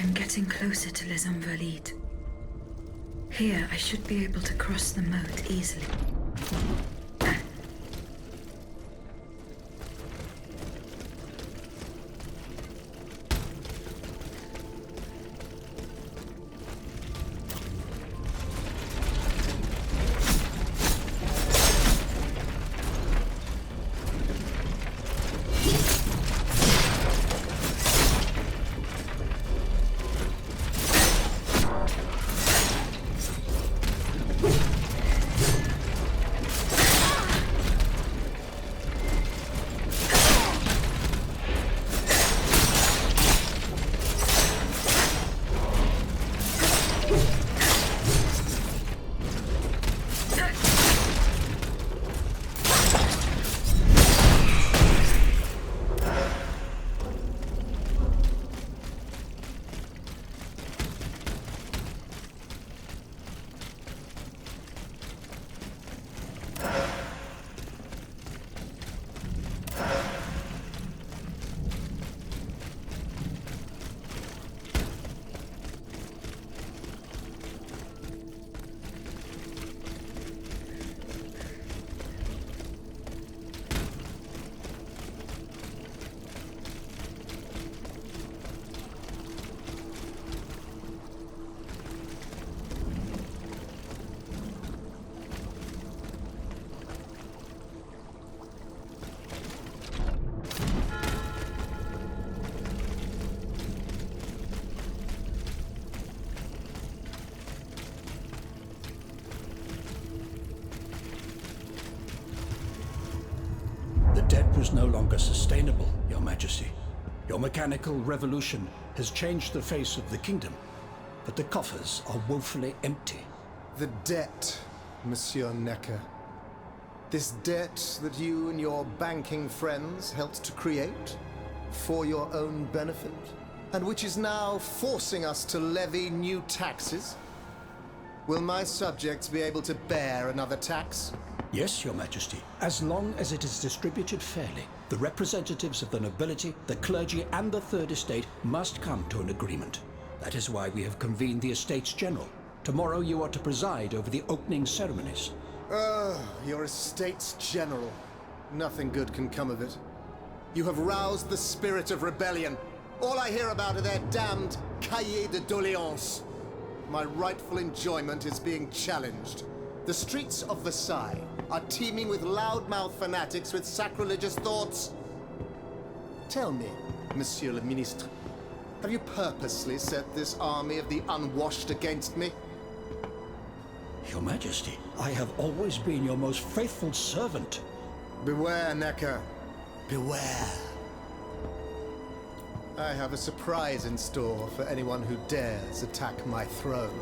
I'm getting closer to Les Invalides. Here, I should be able to cross the moat easily. Was no longer sustainable, Your Majesty. Your mechanical revolution has changed the face of the kingdom, but the coffers are woefully empty. The debt, Monsieur Necker. This debt that you and your banking friends helped to create for your own benefit, and which is now forcing us to levy new taxes. Will my subjects be able to bear another tax? Yes, Your Majesty, as long as it is distributed fairly. The representatives of the nobility, the clergy, and the Third Estate must come to an agreement. That is why we have convened the Estates General. Tomorrow you are to preside over the opening ceremonies. Your Estates General. Nothing good can come of it. You have roused the spirit of rebellion. All I hear about are their damned cahiers de doléances. My rightful enjoyment is being challenged. The streets of Versailles are teeming with loudmouth fanatics with sacrilegious thoughts. Tell me, Monsieur le Ministre, have you purposely set this army of the unwashed against me? Your Majesty, I have always been your most faithful servant. Beware, Necker. Beware. I have a surprise in store for anyone who dares attack my throne.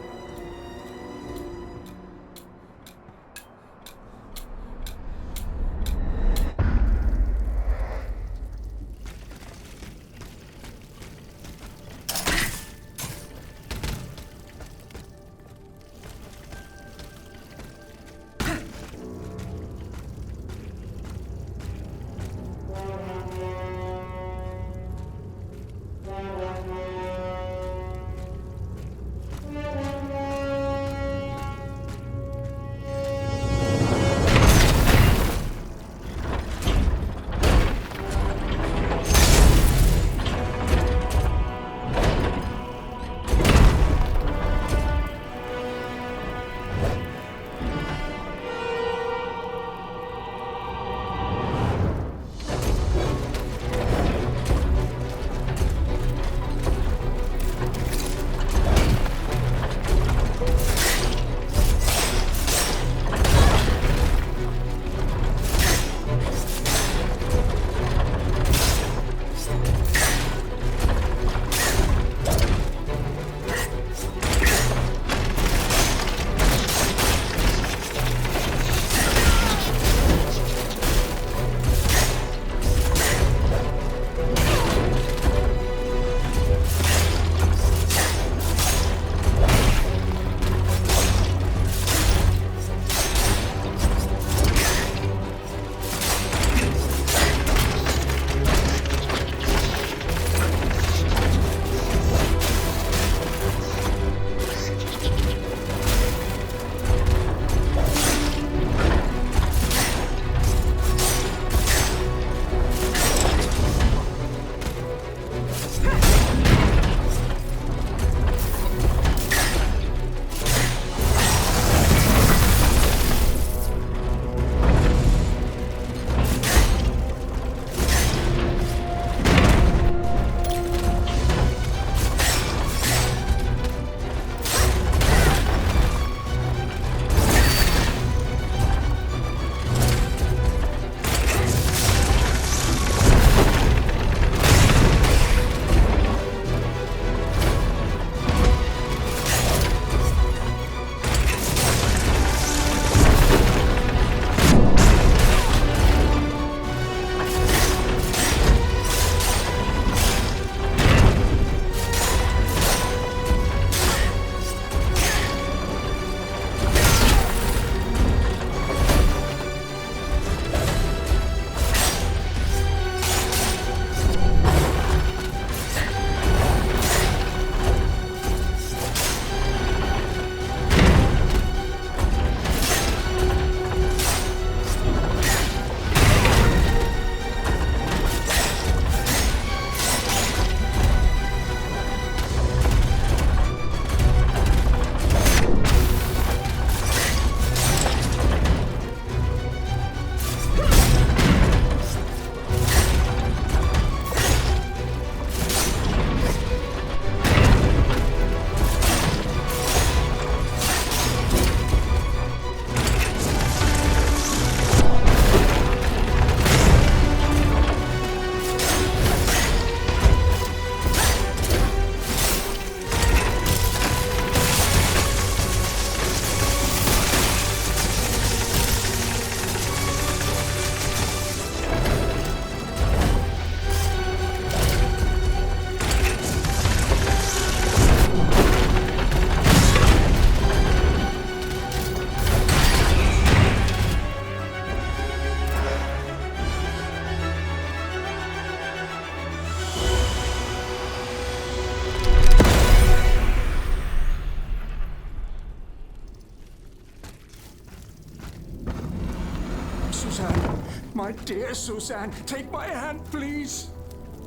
Dear Suzanne, take my hand, please.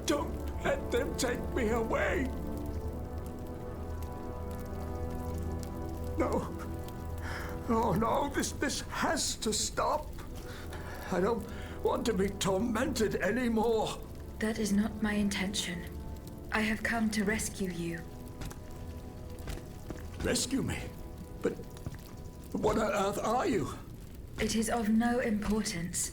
Don't let them take me away. No. Oh no, this has to stop. I don't want to be tormented anymore. That is not my intention. I have come to rescue you. Rescue me? But what on earth are you? It is of no importance.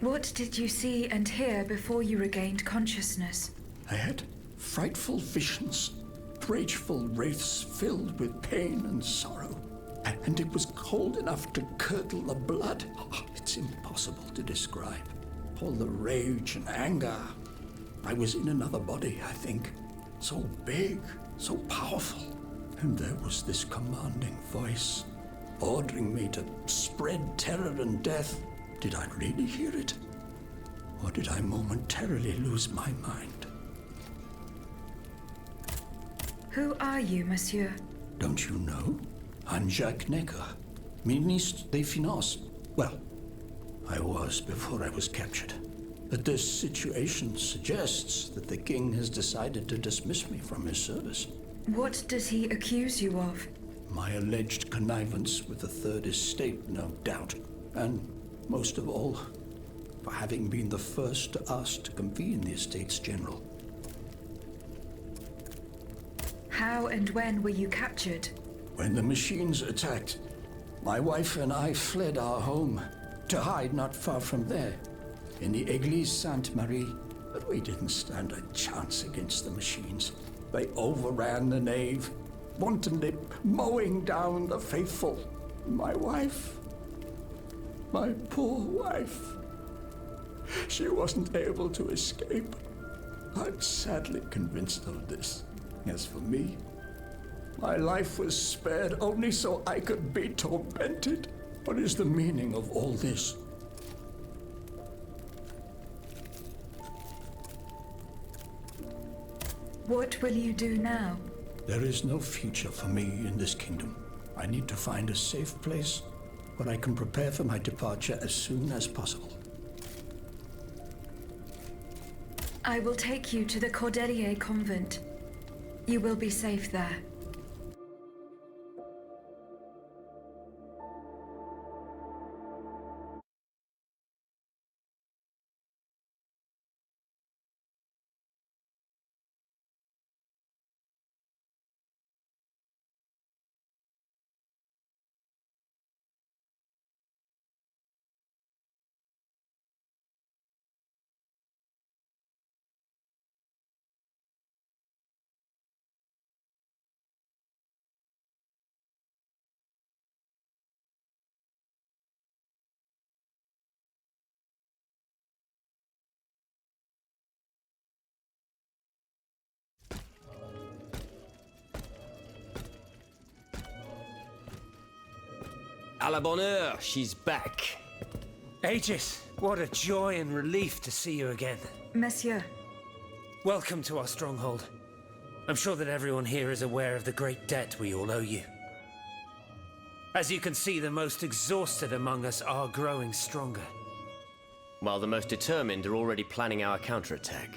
What did you see and hear before you regained consciousness? I had frightful visions, rageful wraiths filled with pain and sorrow. And it was cold enough to curdle the blood. It's impossible to describe. All the rage and anger. I was in another body, I think. So big, so powerful. And there was this commanding voice, ordering me to spread terror and death. Did I really hear it? Or did I momentarily lose my mind? Who are you, monsieur? Don't you know? I'm Jacques Necker, Ministre des Finances. Well, I was before I was captured. But this situation suggests that the king has decided to dismiss me from his service. What does he accuse you of? My alleged connivance with the Third Estate, no doubt. And most of all, for having been the first to ask to convene the Estates General. How and when were you captured? When the machines attacked, my wife and I fled our home to hide not far from there, in the Église Sainte-Marie. But we didn't stand a chance against the machines. They overran the nave, wantonly mowing down the faithful. My wife, my poor wife, she wasn't able to escape. I'm sadly convinced of this. As for me, my life was spared only so I could be tormented. What is the meaning of all this? What will you do now? There is no future for me in this kingdom. I need to find a safe place where I can prepare for my departure as soon as possible. I will take you to the Cordelier convent. You will be safe there. À la bonne heure, she's back. Aegis, what a joy and relief to see you again. Monsieur, Welcome to our stronghold. I'm sure that everyone here is aware of the great debt we all owe you. As you can see, the most exhausted among us are growing stronger. While the most determined are already planning our counterattack.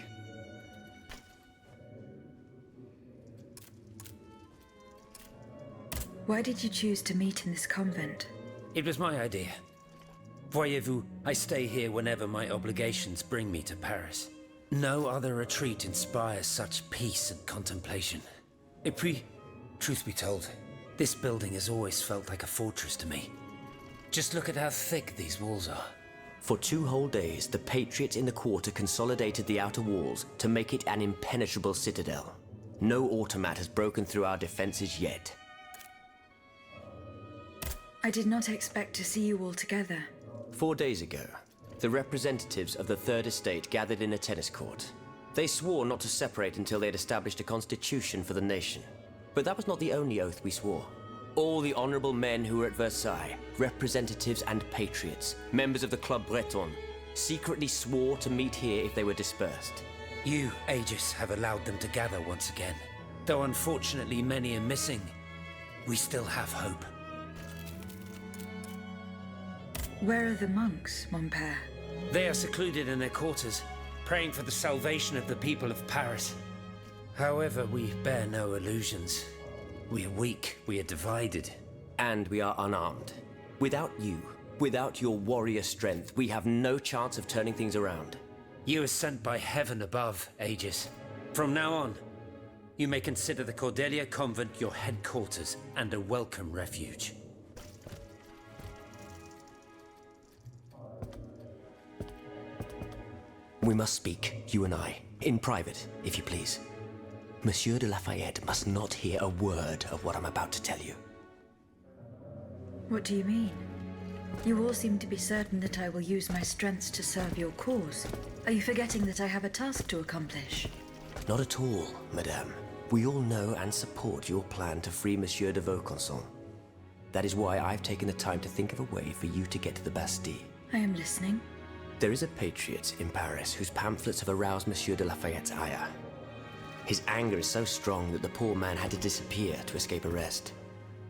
why did you choose to meet in this convent? It was my idea. Voyez-vous, I stay here whenever my obligations bring me to Paris. No other retreat inspires such peace and contemplation. Et puis, truth be told, this building has always felt like a fortress to me. Just look at how thick these walls are. For 2 whole days, the Patriots in the quarter consolidated the outer walls to make it an impenetrable citadel. No automat has broken through our defenses yet. I did not expect to see you all together. 4 days ago, the representatives of the Third Estate gathered in a tennis court. They swore not to separate until they had established a constitution for the nation. But that was not the only oath we swore. All the honorable men who were at Versailles, representatives and patriots, members of the Club Breton, secretly swore to meet here if they were dispersed. You, Aegis, have allowed them to gather once again. Though unfortunately many are missing, we still have hope. Where are the monks, mon père? They are secluded in their quarters, praying for the salvation of the people of Paris. However, we bear no illusions. We are weak, we are divided. And we are unarmed. Without you, without your warrior strength, we have no chance of turning things around. You are sent by heaven above, Aegis. From now on, you may consider the Cordelia Convent your headquarters and a welcome refuge. We must speak, you and I, in private, if you please. Monsieur de Lafayette must not hear a word of what I'm about to tell you. What do you mean? You all seem to be certain that I will use my strengths to serve your cause. Are you forgetting that I have a task to accomplish? Not at all, madame. We all know and support your plan to free Monsieur de Vaucanson. That is why I've taken the time to think of a way for you to get to the Bastille. I am listening. There is a patriot in Paris whose pamphlets have aroused Monsieur de Lafayette's ire. His anger is so strong that the poor man had to disappear to escape arrest.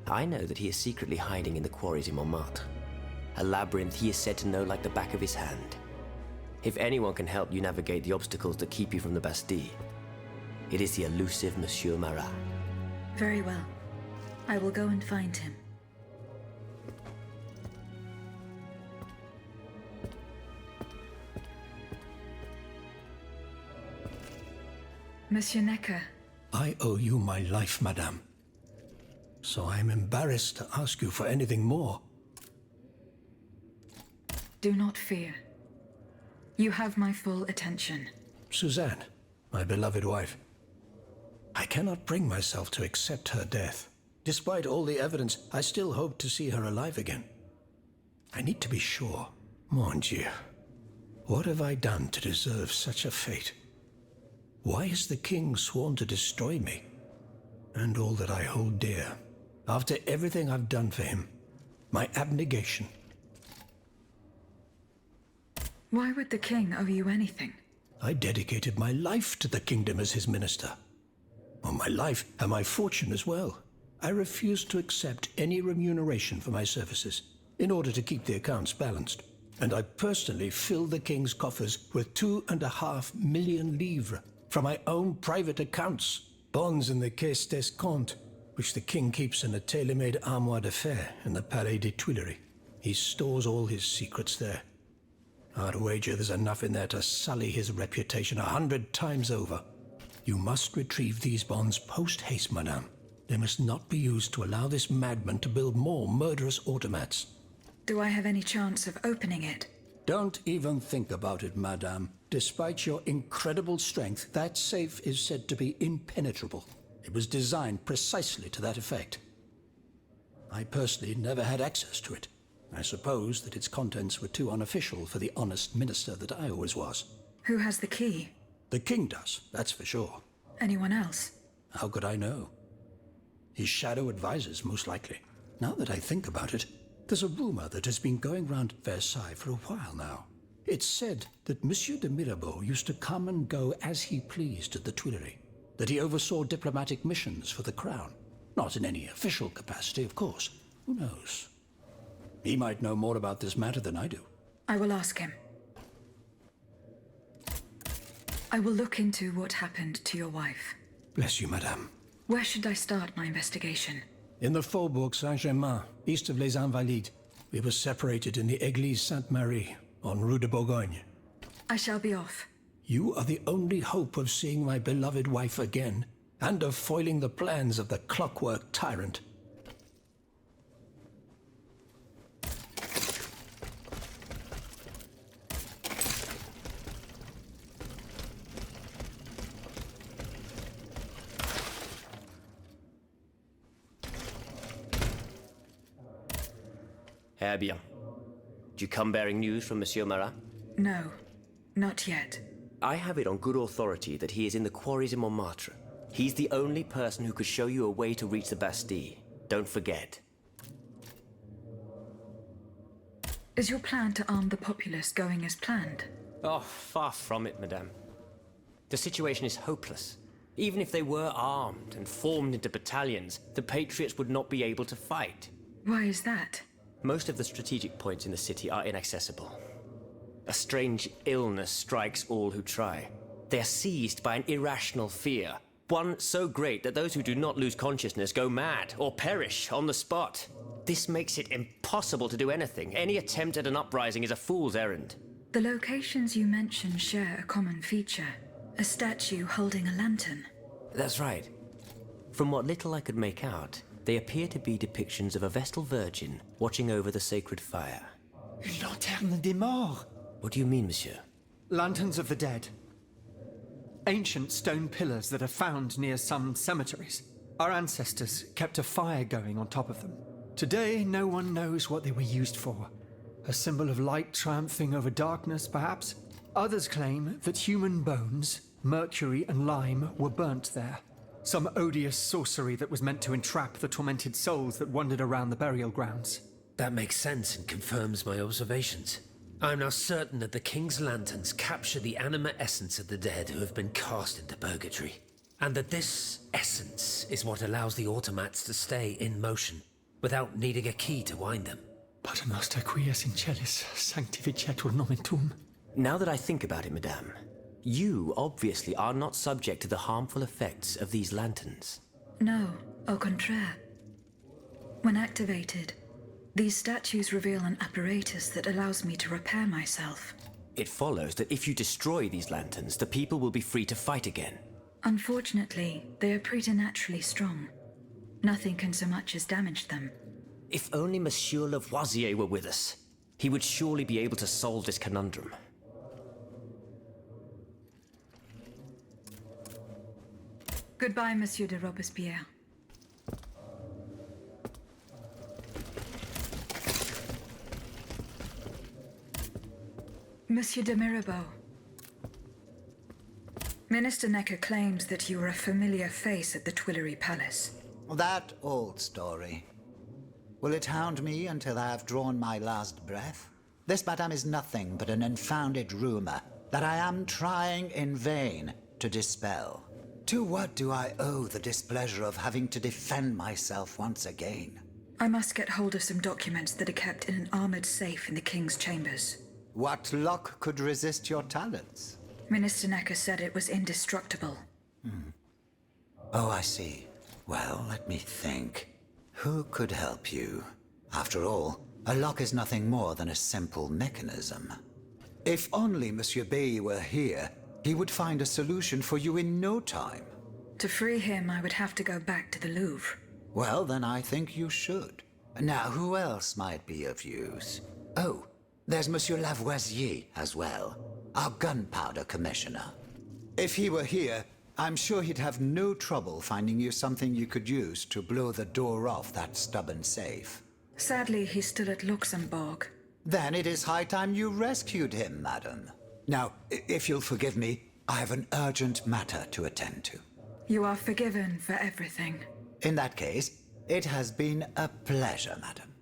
I know that he is secretly hiding in the quarries in Montmartre. A labyrinth he is said to know like the back of his hand. If anyone can help you navigate the obstacles that keep you from the Bastille, it is the elusive Monsieur Marat. Very well. I will go and find him. Monsieur Necker. I owe you my life, madame. So I am embarrassed to ask you for anything more. Do not fear. You have my full attention. Suzanne, my beloved wife. I cannot bring myself to accept her death. Despite all the evidence, I still hope to see her alive again. I need to be sure. Mon Dieu. What have I done to deserve such a fate? Why has the king sworn to destroy me? And all that I hold dear. After everything I've done for him. My abnegation. Why would the king owe you anything? I dedicated my life to the kingdom as his minister. Well, my life and my fortune as well. I refuse to accept any remuneration for my services in order to keep the accounts balanced. And I personally filled the king's coffers with 2.5 million livres from my own private accounts. Bonds in the Caisse d'Escompte, which the king keeps in a tailor-made armoire de fer in the Palais des Tuileries. He stores all his secrets there. I'd wager there's enough in there to sully his reputation 100 times over. You must retrieve these bonds post-haste, madame. They must not be used to allow this madman to build more murderous automats. Do I have any chance of opening it? Don't even think about it, madame. Despite your incredible strength, that safe is said to be impenetrable. It was designed precisely to that effect. I personally never had access to it. I suppose that its contents were too unofficial for the honest minister that I always was. Who has the key? The king does, that's for sure. Anyone else? How could I know? His shadow advisors, most likely. Now that I think about it, there's a rumor that has been going round at Versailles for a while now. It's said that Monsieur de Mirabeau used to come and go as he pleased at the Tuileries, that he oversaw diplomatic missions for the crown. Not in any official capacity, of course. Who knows? He might know more about this matter than I do. I will ask him. I will look into what happened to your wife. Bless you, madame. Where should I start my investigation? In the Faubourg Saint-Germain, east of Les Invalides. We were separated in the Église Sainte-Marie, on Rue de Bourgogne. I shall be off. You are the only hope of seeing my beloved wife again, and of foiling the plans of the clockwork tyrant. Eh bien. Do you come bearing news from Monsieur Marat? No, not yet. I have it on good authority that he is in the quarries in Montmartre. He's the only person who could show you a way to reach the Bastille. Don't forget. Is your plan to arm the populace going as planned? Oh, far from it, madame. The situation is hopeless. Even if they were armed and formed into battalions, the Patriots would not be able to fight. Why is that? Most of the strategic points in the city are inaccessible. A strange illness strikes all who try. They are seized by an irrational fear, one so great that those who do not lose consciousness go mad or perish on the spot. This makes it impossible to do anything. Any attempt at an uprising is a fool's errand. The locations you mentioned share a common feature. A statue holding a lantern. That's right. From what little I could make out, they appear to be depictions of a Vestal Virgin watching over the sacred fire. Une lanterne des morts. What do you mean, monsieur? Lanterns of the dead. Ancient stone pillars that are found near some cemeteries. Our ancestors kept a fire going on top of them. Today, no one knows what they were used for. A symbol of light triumphing over darkness, perhaps? Others claim that human bones, mercury and lime, were burnt there. Some odious sorcery that was meant to entrap the tormented souls that wandered around the burial grounds. That makes sense and confirms my observations. I am now certain that the King's lanterns capture the anima essence of the dead who have been cast into purgatory, and that this essence is what allows the automats to stay in motion, without needing a key to wind them. Pater noster quies in celis sanctificetur nomen tuum. Now that I think about it, madame, you obviously are not subject to the harmful effects of these lanterns. No, au contraire. When activated, these statues reveal an apparatus that allows me to repair myself. It follows that if you destroy these lanterns, the people will be free to fight again. Unfortunately, they are preternaturally strong. Nothing can so much as damage them. If only Monsieur Lavoisier were with us, he would surely be able to solve this conundrum. Goodbye, Monsieur de Robespierre. Monsieur de Mirabeau. Minister Necker claims that you were a familiar face at the Tuileries Palace. That old story. Will it hound me until I have drawn my last breath? This, madame, is nothing but an unfounded rumor that I am trying in vain to dispel. To what do I owe the displeasure of having to defend myself once again? I must get hold of some documents that are kept in an armored safe in the King's chambers. What luck could resist your talents? Minister Necker said it was indestructible. Oh, I see. Well, let me think. Who could help you? After all, a lock is nothing more than a simple mechanism. If only Monsieur Bay were here, he would find a solution for you in no time. To free him, I would have to go back to the Louvre. Well, then I think you should. Now, who else might be of use? Oh, there's Monsieur Lavoisier as well, our gunpowder commissioner. If he were here, I'm sure he'd have no trouble finding you something you could use to blow the door off that stubborn safe. Sadly, he's still at Luxembourg. Then it is high time you rescued him, madam. Now, if you'll forgive me, I have an urgent matter to attend to. You are forgiven for everything. In that case, it has been a pleasure, madam.